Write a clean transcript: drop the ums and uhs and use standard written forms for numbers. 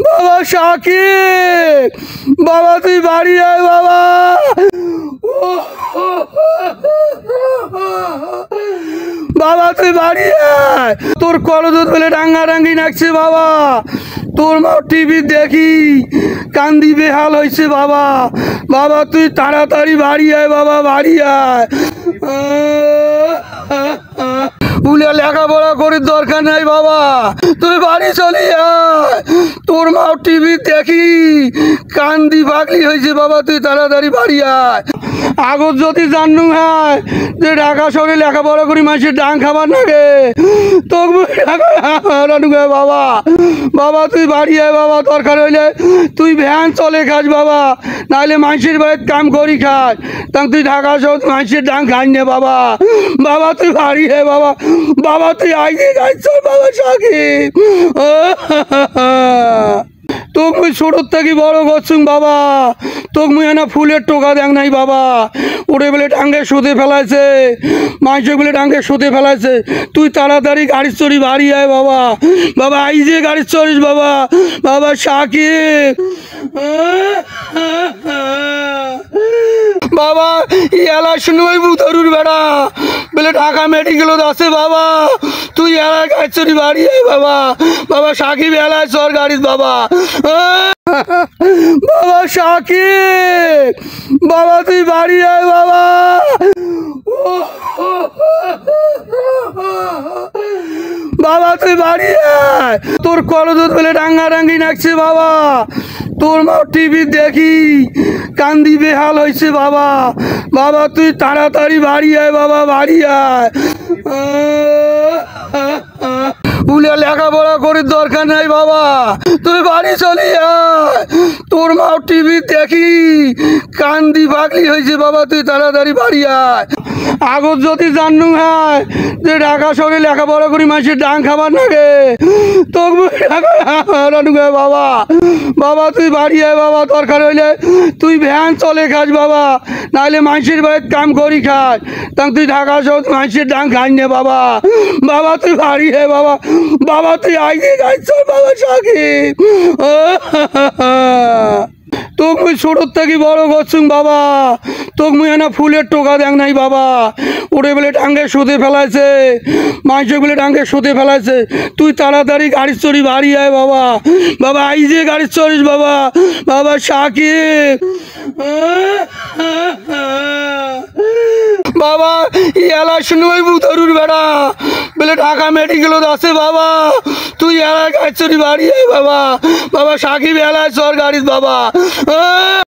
বাবা শাকিব, বাবা তুই বাড়ি আয় বাবা। বাবা তুই বাড়ি আয়, তোর করজোর বলে ডাঙ্গাডাঙ্গি নাকছে বাবা। তোর মা টিভি দেখি কান্দি বেহাল হয়েছে বাবা। বাবা তুই তাড়াতাড়ি বাড়ি আয় বাবা, বাড়ি আয়। উলে লেখাপড়া করার দরকার নাই বাবা, তুই বাড়ি চলে আয়। তোর মা টিভি দেখি কান্দি পাগলি হয়েছে বাবা, তুই তাড়াতাড়ি বাড়ি আয়। আগত যদি জানু হয় যে ঢাকা শহরে লেখাপড়া করি মানুষের ডাং খাবার নাগে, তোকে বাবা। বাবা তুই বাড়ি আয় বাবা, দরকার হইলে তুই ভ্যান চলে খাস বাবা, নাহলে মানুষের বাড়িতে কাম করি খাস। তা তুই ঢাকা শহর মানুষের ডাং খাই নে বাবা। বাবা তুই বাড়ি আয় বাবা, বাবা তুই আইগে যাইছ বাবা শাকিব। তোক মুই ছোটোর থেকে বড় করছুম বাবা, তোক মুই না ফুলের টোকা দেখ নাই বাবা। ওরে বলে ডাঙ্গে শুতে ফেলাইছে, মাইসে বলে ডাঙ্গে শুতে ফেলাইছে। তুই তাড়াতাড়ি গাড়ি চড়ি বাড়ি আয় বাবা। বাবা আই যে গাড়ি চড়িস বাবা, বাবা শাকিব। বাবা এলা শুনবই বুধরুর বেড়া বলে ঢাকা মেডিকেলত আছে বাবা, তুই এলা গাড়ি চড়ি বাড়ি আয় বাবা। বাবা শাকিব এলায় চর গাড়িত বাবা। বাবা শাকিব, বাবা তুই বাড়ি আয় বাবা। বাবা তুই বাড়ি আয়, তোর করজোর বলে ডাঙ্গাডাঙ্গি নাকছে বাবা। তোর মা টিভি দেখি কান্দি বেহাল হয়েছে বাবা। বাবা তুই তাড়াতাড়ি বাড়ি আয় বাবা, বাড়ি আয়। উলে লেখাপড়া করার দরকার নাই বাবা, তুই বাড়ি চলে আয়। তোর মা টিভি দেখি কান্দি পাগলি হয়েছে বাবা, তুই তাড়াতাড়ি বাড়ি আয়। আগত যদি জানু হয় যে ঢাকা শহরে লেখাপড়া করি মানুষের ডাং খাবার নাগে, তোকে বাবা। বাবা তুই বাড়ি আয় বাবা, দরকার হইলে তুই ভ্যান চলে খাস বাবা, নাহলে মানুষের বাড়িতে কাম করি খাস। তা তুই ঢাকা শহর মানুষের ডাং খাই নে বাবা। বাবা তুই বাড়ি আয় বাবা, বাবা তুই আইগে যাইছ বাবা শাকিব। তোকে মুই ছোটোর থেকে বড় করছুম বাবা, তোকে মুই না ফুলের টোকা দেখ নাই বাবা। ওরে বলে ডাঙ্গে শুতে ফেলাইছে, মাইসে বলে ডাঙ্গে শুতে ফেলাইছে। তুই তাড়াতাড়ি গাড়ি চড়ি বাড়ি আয় বাবা। বাবা আই যে গাড়ি চড়িস বাবা, বাবা শাকিব। বাবা এলা শুনবই বুধরুর বেড়া বলে ঢাকা মেডিকেলত আছে বাবা, তুই এলা গাড়ি চড়ি বাড়ি আয় বাবা। বাবা শাকিব এলায় চর গাড়িত বাবা।